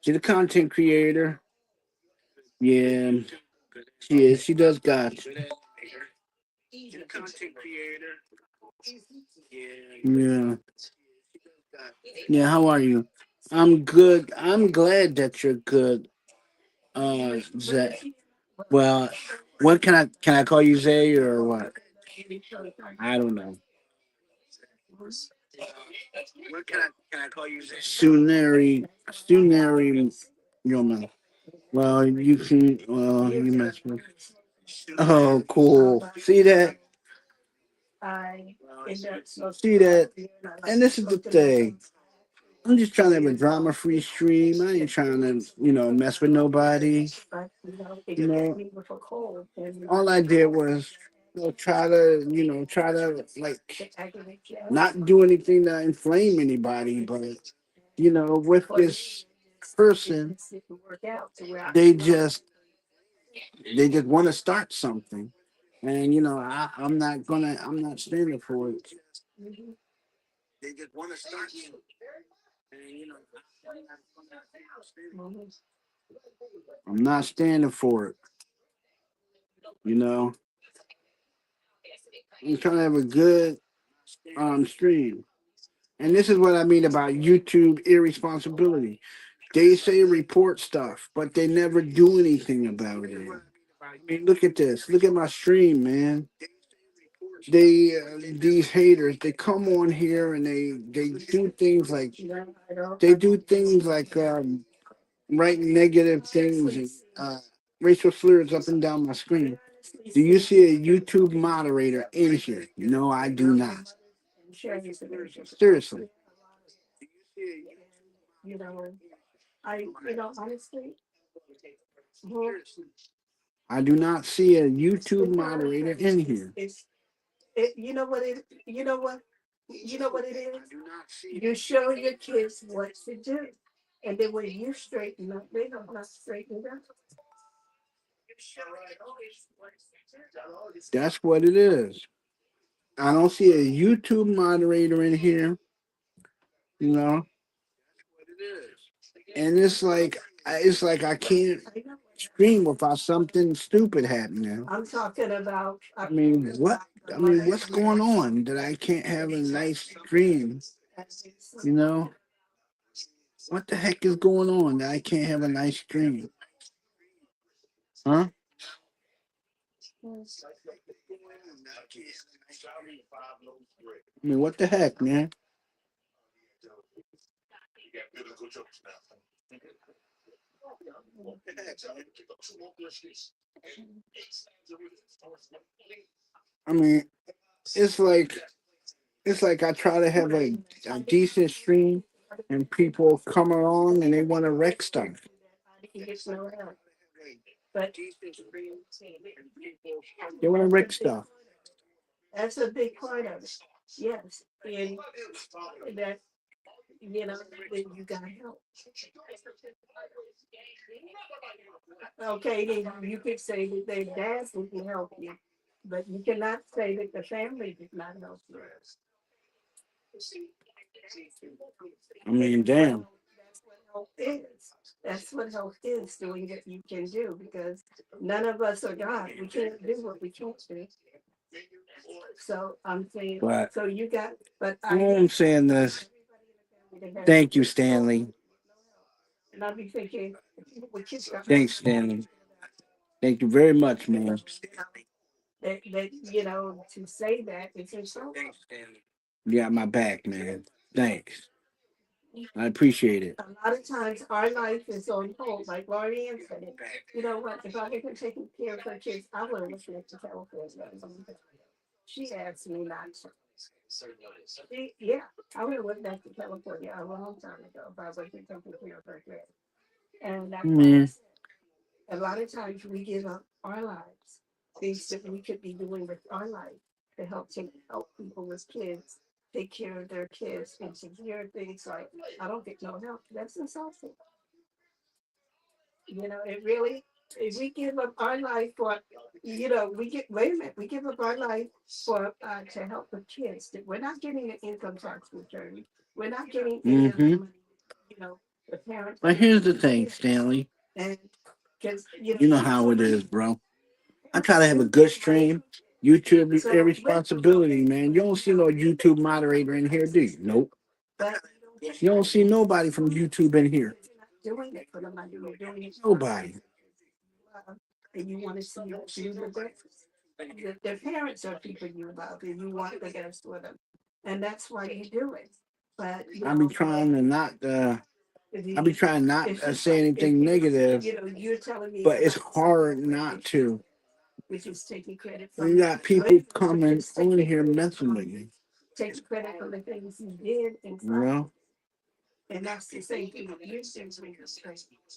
She's a content creator. Yeah, she is. She does God. Yeah. Yeah, how are you? I'm good. I'm glad that you're good. Zay. Well, what can I call you Zay or what? I don't know. What can I call you Zay? Sunari Yoma. Well, you can. Well, you mess with. Oh, cool. See that? See that? And this is the thing. I'm just trying to have a drama free stream. I ain't trying to, mess with nobody. You know, all I did was try to like not do anything to inflame anybody, but with this person, they just want to start something, and I'm not standing for it. They just want to start something, and I'm not standing for it. You know, I'm trying to have a good stream. And this is what I mean about YouTube irresponsibility. They say report stuff, but they never do anything about it. I mean, look at this. Look at my stream, man. These haters, they come on here and they do things like write negative things and racial slurs up and down my screen. Do you see a YouTube moderator in here? No, I do not. Seriously. Honestly, I do not see a YouTube moderator in here. You know what it? You know what? You know what it is? You show your kids what to do, and then when you straighten up, they don't not straighten up. That's what it is. I don't see a YouTube moderator in here, you know, and it's like I can't stream without something stupid happening. I'm talking about. I mean, what? I mean, what's going on that I can't have a nice stream? You know, what the heck is going on that I can't have a nice stream? Huh? I mean, what the heck, man? I mean, it's like I try to have a decent stream, and people come along and they want to wreck stuff. They want to wreck stuff. That's a big part of it. Yes, and that then you gotta help. Okay, then you could say that their dads didn't help you, but you cannot say that the family did not help you. I mean, damn. That's what help is. That's what help is, doing what you can do, because none of us are God. We can't do what we can't do. So I'm saying, but so you got, but I'm saying this. Thank you, Stanley. And I'll be thinking, thanks, Stanley. Thank you very much, man. That to say that is insulting. You got my back, man. Thanks. I appreciate it. A lot of times our life is on hold, like Laurie Ann said. You know what? If I hadn't taken care of her kids, I would have listened to telephone. She asked me not to. Yeah, I would have went back to California a long time ago if I wasn't taking care of her kids. And that's a lot of times we give up our lives, things that we could be doing with our life to help people with kids, take care of their kids, and to hear things like, I don't get no help. That's insulting. It really, if we give up our life for, wait a minute, we give up our life for to help the kids. That we're not getting an income tax return. We're not getting any of the money, the parents. But here's the thing, Stanley. And because you know how it is, bro. I try to have a good stream. YouTube is irresponsibility, man. You don't see no YouTube moderator in here, do you? Nope. You don't see nobody from YouTube in here. Nobody. and you want to see the best. Their parents are people you love, and you want the best for them, and that's why you do it. But you I be know, trying to not. I be the trying not it's to just say like if anything negative, you're telling me but it's about hard something not to. which is taking credit When you from got people good, which coming is on taking here credit messing with you, taking credit for the things you did in you front. know? And that's the same thing with you since when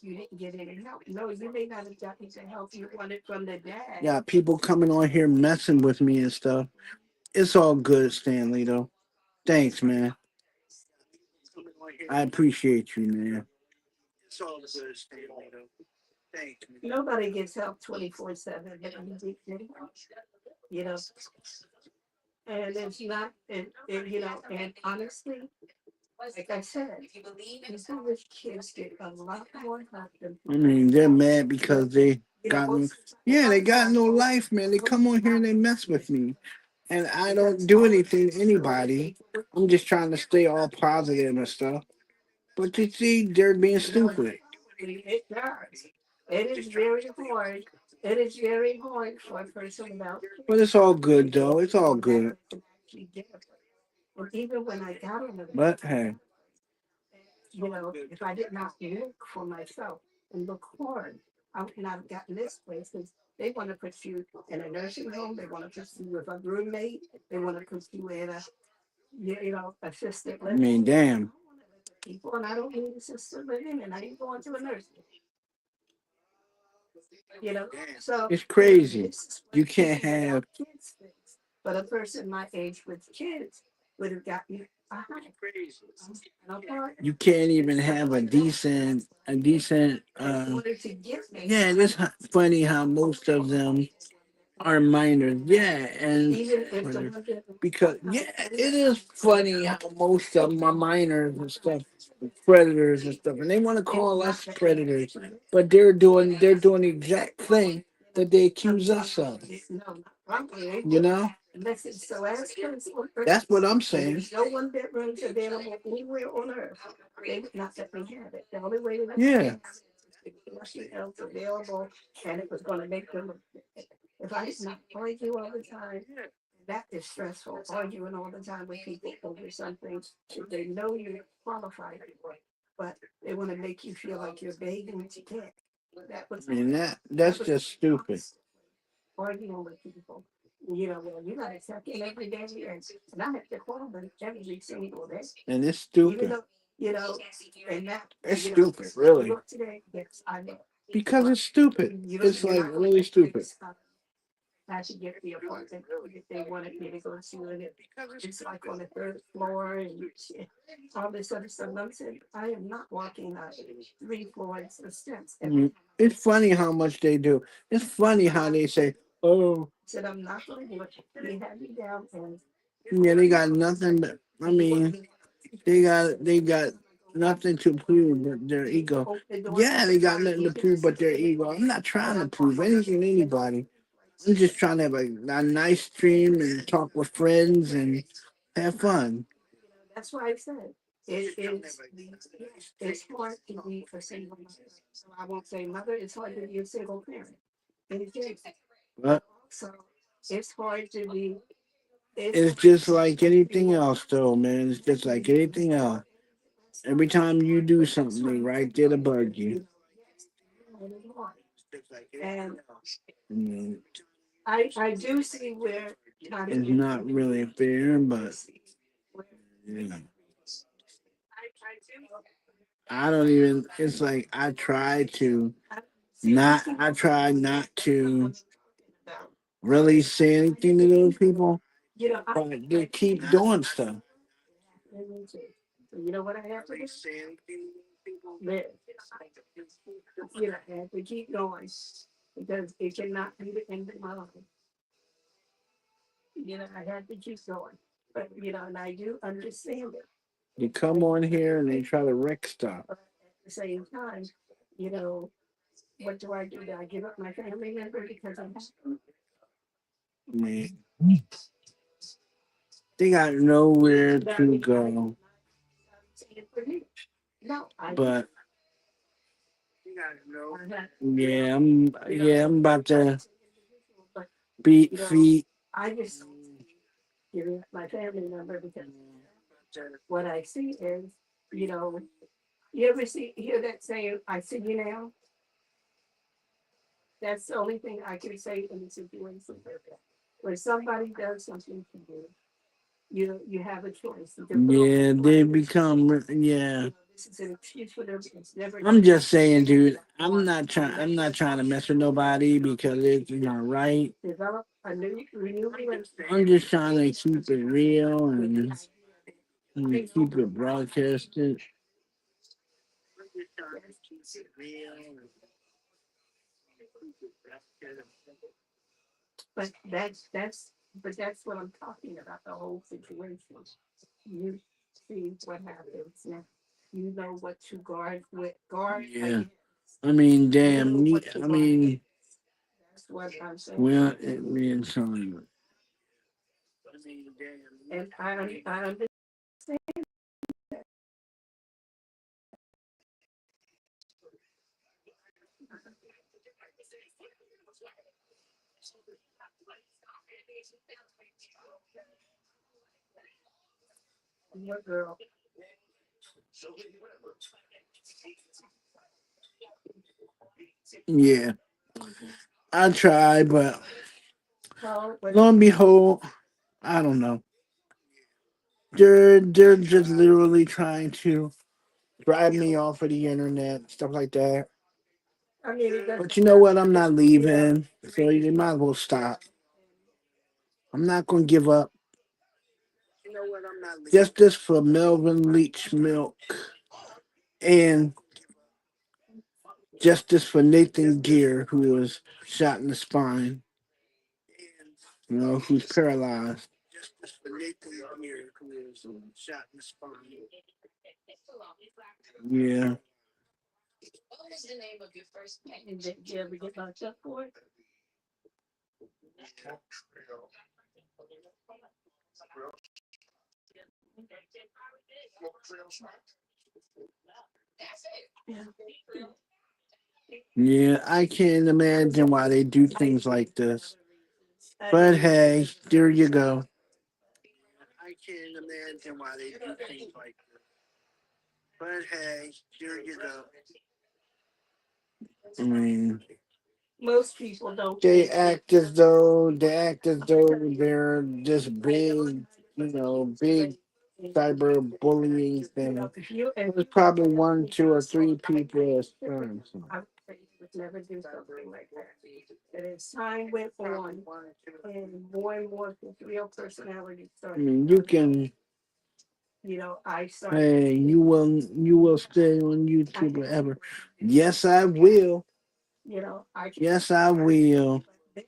you didn't get any help. No, you may not have gotten the help you wanted from the dad. Yeah, people coming on here messing with me and stuff. It's all good, Stanley, though. Thanks, man. I appreciate you, man. It's all good, Stanley, though. Thank you. Nobody gets help 24/7, but you get help, you know. And it's not, and you know, and honestly, like I said, people with kids get a lot more help than I mean, they're mad because they you know. got no, Most yeah, they got no life, man. They come on here and they mess with me. And I don't do anything to anybody. I'm just trying to stay all positive and stuff. But you see, they're being stupid. it does. It is very hard. It is very hard for a person without But it's all good, though. It's all good. to actually get it. And even when I got on the But hey, you know, if I did not look for myself and look hard, I would not have gotten this place because they want to put you in a nursing home, they want to put you with a roommate, they want to put you in a you know assisted I living. mean, damn. People, and I don't need assisted living, and I ain't going to a nursing. You know, so It's crazy. this is You what can't people without have. kids things. But a person my age with kids would have gotten You can't even have a decent. order to give me. Yeah, it's funny how most of them are minors. Yeah, and Even if the one because yeah, it is funny how most of them are minors and stuff, predators and stuff, and they want to call us predators, but they're doing the exact thing that they accuse us of. no, I'm You know, unless it's so as principal. that's what I'm saying. There's no one bedrooms available anywhere on earth. They would not let me have it. The only way to let me Yeah. have it is if nothing else available and it was going to make them. If I did not argue all the time, that is stressful. Arguing all the time with people over something that they know you're qualified for, but they want to make you feel like you're begging to get. That was I mean that's just stupid. arguing with people. You know, well, you gotta check in every day, and I have to call them every single day. And it's Even stupid. though, you know, and that, It's you know, stupid, really. look today, yes, I know. Because it's stupid. You know, It's you're like not really stupid. I should get the apartment if they wanted me to go to it. It's like on the third floor and all this other stuff. And I'm saying, I am not walking 3 floors of steps. It's funny how much they do. It's funny how they say, "Oh, Said I'm not going to look. You have me down and yeah, they got nothing." But I mean, they got nothing to prove but their ego. Yeah, they got nothing to prove but their ego. I'm not trying to prove anything to anybody. I'm just trying to have a nice stream and talk with friends and have fun. that's why I said it's hard to be a single mother. So I won't say mother, it's hard to be a single parent. And it is. But So it's hard to be it's just like anything else, though, man. It's just like anything else. Every time you do something, they right there to bug you. and I mean, I do see where it's not really fair, but you know, I don't even. It's like I try not to really say anything to those people, you know, but they keep doing stuff. you know what I have to do? Live. You know, I have to keep going because it cannot be the end of my life. You know, I had to keep going. But you know, and I do understand it. You come on here and they try to wreck stuff. But at the same time, you know, what do I do? Do I give up my family member because I'm happy? I mean, they got nowhere to go. For me? No, I But I'm about to But beat you know, feet. I just give it my family number because what I see is, you know, you ever hear that saying, "I see you now"? That's the only thing I can say in a situation like that. When somebody does something to you, you have a choice. You can put on Yeah, the they blinders. become yeah. This is an excuse for them. It's never I'm gonna just happen. saying, dude. I'm not trying to mess with nobody because it's not right. Develop a new renewed I'm relationship. just trying to keep it real and keep it broadcasted. But that's what I'm talking about, the whole situation. You see what happens now. You know what to guard Yeah. against. I mean, You know damn. what to I guard mean, against. That's what I'm saying. well, it means something. And I understand. What girl? Yeah, I try, but Well, but lo and behold, I don't know. They're just literally trying to drive me off of the internet, stuff like that. I mean, it But doesn't you know matter. what? I'm not leaving, so you might as well stop. I'm not gonna give up. Justice for Melvin Leach Milk and justice for Nathan Gear, who was shot in the spine. You know, who's paralyzed. Yeah. And did you ever get locked up for it? Yeah. Yeah, I can't imagine why they do things like this. I But mean, hey, there you go. I can't imagine why they do things like this. But hey, there you go. I mean, most people don't think they act as though they're just big, big cyber bullying thing. if you and There's probably one, two, or three people at times. I would say you would never do something like that. And as time went on, and more real personality I started. mean, you can. I started. Hey, you will stay on YouTube forever. Yes, I will. I Yes, I will. then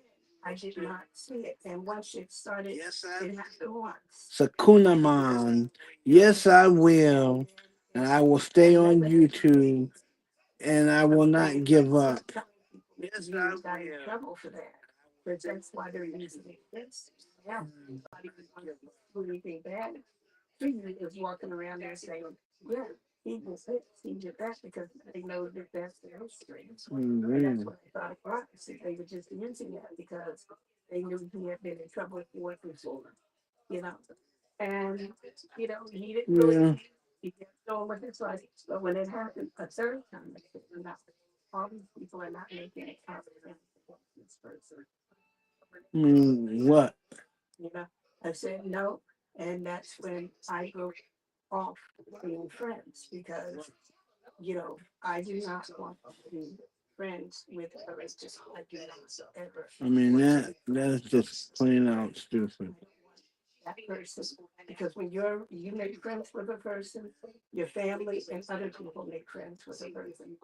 I did not see it, and once it started, it happened once. Sakuna Man. Yes, I will. And I will stay on YouTube and I will not give up. Yes, I got in trouble for that, but that's why they're using it. Yeah, nobody wants to do anything bad. He is walking around there saying, "Yeah, he was this, he did that," because they know that that's their history. And that's what I thought it was. They were just using that because they knew he had been in trouble for it before, you know. And he didn't really Yeah. he kept going with his life. But when it happened a third time, they said, "No, all these people are not making it out of this person." What? I said no, and that's when I broke off being friends because I do not want to be friends with a racist. I do not ever I mean that's just plain out stupid. that person because when you make friends with a person, your family and other people make friends with a person.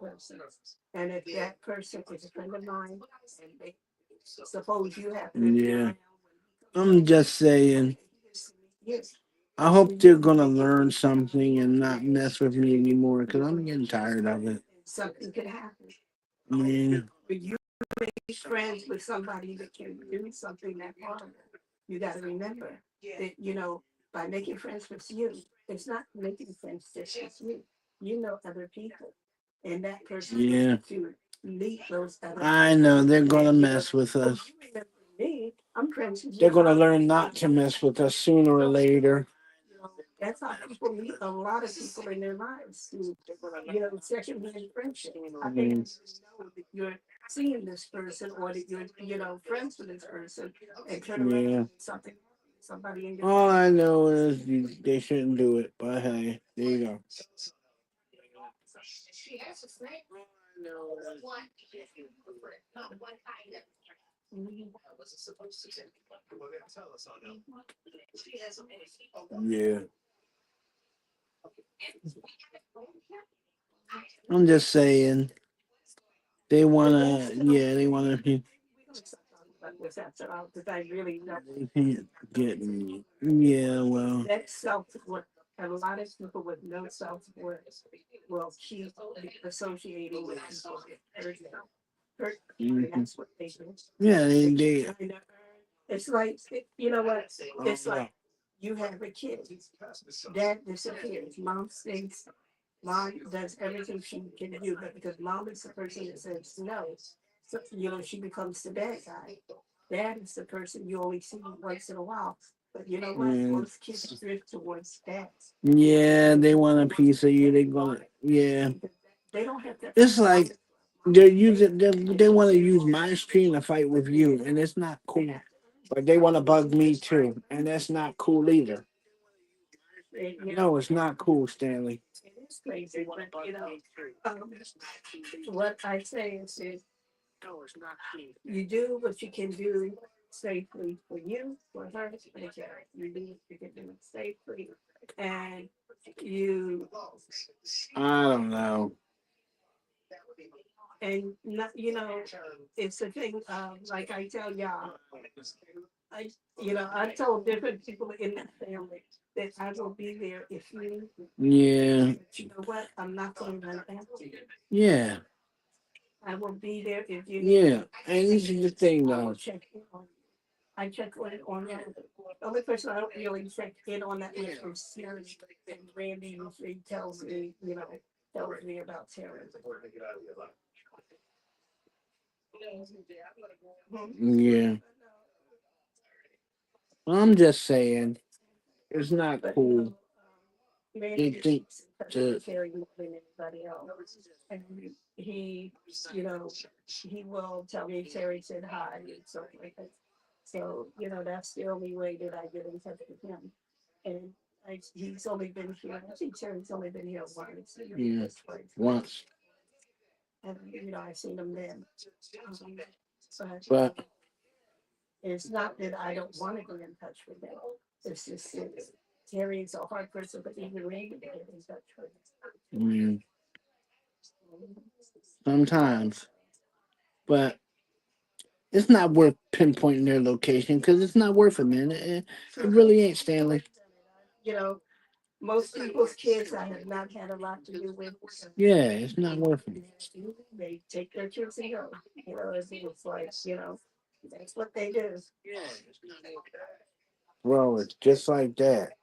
And if that person is a friend of mine, and they suppose you happen to be Yeah. around, I'm just saying. yes, I hope they're gonna learn something and not mess with me anymore because I'm getting tired of it. something could happen. I mean, But you make friends with somebody that can do something that harm. You got to remember that by making friends with you, it's not making friends just with you. You know other people. and that person Yeah. to meet those other. I know they're gonna And, mess with oh, us. you remember me? I'm friends with They're your gonna father. learn not to mess with us sooner or later. That's how people meet a lot of people in their lives. Secondhand friendship. I think you know that you're seeing this person or that you're, friends with this person and turn around Yeah. and something, somebody in your All I know is they shouldn't do it, but hey, there you go. Yeah. I'm just saying they wanna because I really know they can't get me. Yeah, well. that self worth. A lot of people with no self worth will keep associating with people that hurt people, and Mhm. that's what they do. Yeah, they Trying to earn. It's like, you know what? It's like you have a kid, dad disappears, mom stays, mom does everything she can do, but because mom is the person that says no, so, she becomes the bad guy. Dad is the person you only see once in a while. But you know what? mm, Most kids drift towards dad. yeah, they want a piece of you. They gonna yeah. They don't have to. It's like they're using they want to use my stream to fight with you, and it's not cool. But they want to bug me too, and that's not cool either. No, it's not cool, Stanley. It is crazy, but um, what I say is you do what you can do safely for you, for her, for the child. You do what you can do safely, and you I don't know. and not, it's a thing. Like I tell y'all, I told different people in that family that I will be there if you. Yeah, But you know what? I'm not going to run after you. yeah, I will be there if you need. yeah. And this is the thing, I will though. check in on you. I check on that. The only person I don't really check in on that with is Siri, and Randy usually tells me about Terry. Yeah, I'm just saying, it's not But cool. They Randy think keeps in touch to with Terry more than anybody else. And he, you know, he will tell me Terry said hi and stuff like that. So, that's the only way that I get in touch with him. And he's only been here, I think Terry's only been here once. yeah once, And, I've seen him then. But but it's not that I don't want to get in touch with him. It's just that Terry's a hard person, but even Randy to get in touch with. mm, sometimes, but it's not worth pinpointing their location because it's not worth it, man. It really ain't, Stanley. You know, most people's kids I have not had a lot to do with. Yeah, it's not worth it. They take their kids and go. It's like, that's what they do. Bro, it's just like that.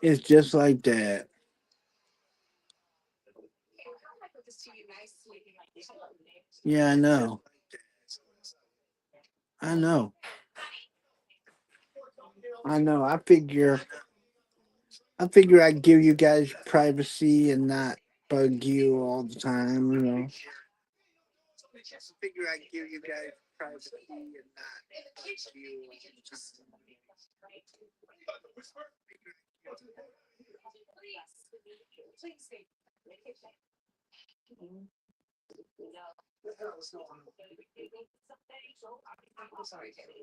It's just like that. Yeah, I know. I know. I know. I figure I'd give you guys privacy and not bug you all the time, you know. Figure I'd give you guys privacy and not bug you all the time.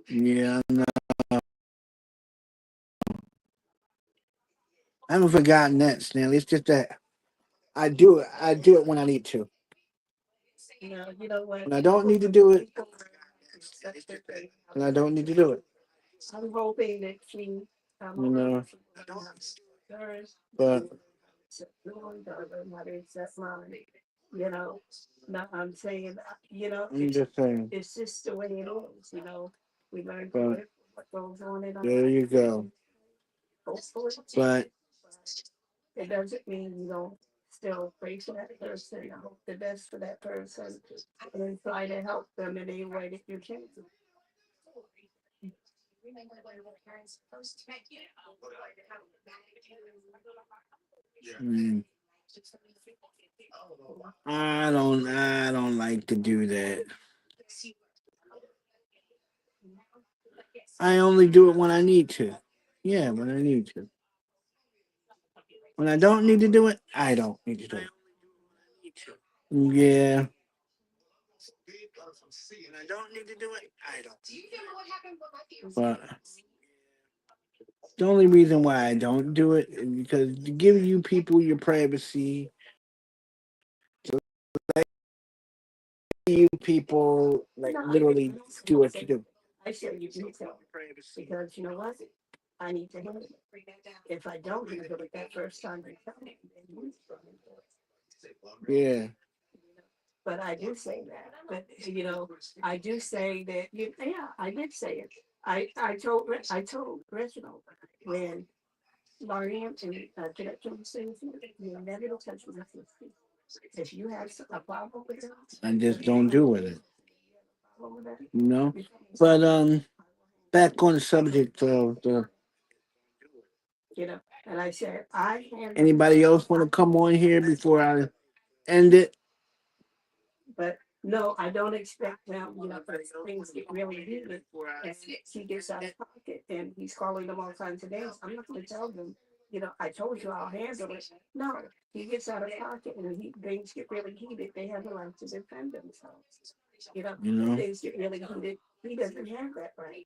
Yeah, no, I haven't forgotten that, Stanley. It's just that I do it. I do it when I need to. You know what? When I don't need to do it, and I don't need to do it. I'm hoping that she, You know, hers, but mother, that's mine. you know, no, I'm saying, I'm just saying. it's just the way it is, we learn to But live with what goes on in our there you life. go. Hopefully, But it doesn't mean you don't still pray for that person, I hope the best for that person, and then try to help them in any way that you can. mm, I don't like to do that. I only do it when I need to. Yeah, when I need to. When I don't need to do it, I don't need to do it. Yeah. When I don't need to do it, I don't. But the only reason why I don't do it is because to give you people your privacy, you people like No, literally do what you do. I share you detail because you know what? I need to handle it. If I don't handle it that first time they tell me, then you Yeah. but I do say that. But I do say that. Yeah, I did say it. I told Reginald when Mariam and Cadet Jones says you never touch my sister. If you have a problem with her, I just don't do with it. problem with that, You know? you But back on the subject of the And I said I handle. anybody else want to come on here before I end it? But no, I don't expect them, if things get really heated and he gets out of pocket and he's calling them all kinds of names. I'm not gonna tell them, I told you I'll handle it. No, he gets out of pocket and things get really heated, they have the right to defend themselves. You know? Things get really heated, he doesn't have that right.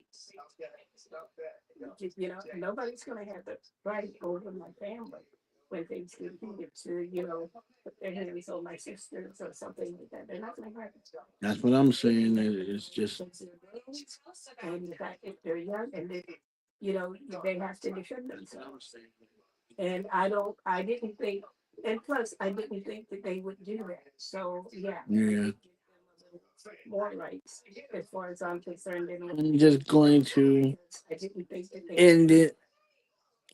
Nobody's gonna have the right over my family when things get heated to, put their hands on my sisters or something like that. They're not gonna have it. That's what I'm saying. It's just Because they're girls, and the fact that they're young and you know, they have to defend themselves. And I didn't think, and plus, I didn't think that they would do that. So, yeah. yeah. More rights, as far as I'm concerned. I'm just going to I didn't think that they end it,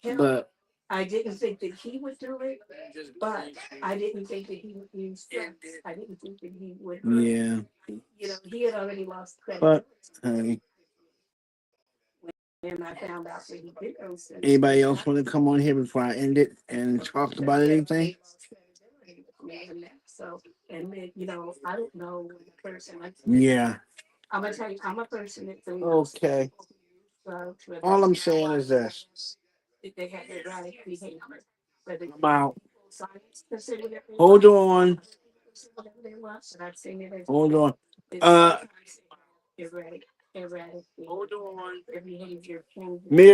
him. but I didn't think that he would do it, but I didn't think that he would use drugs. I didn't think that he would. yeah. He had already lost credit. But hey, And I found out that he did those things. anybody else want to come on here before I end it and talk about anything? So, and then, I don't know when the person like. Yeah. I'm gonna tell you, I'm a person that thinks. Okay. All I'm saying is this. They have their right behavior. I'm out. Hold on. Hold on. Erratic. Hold on. Mary.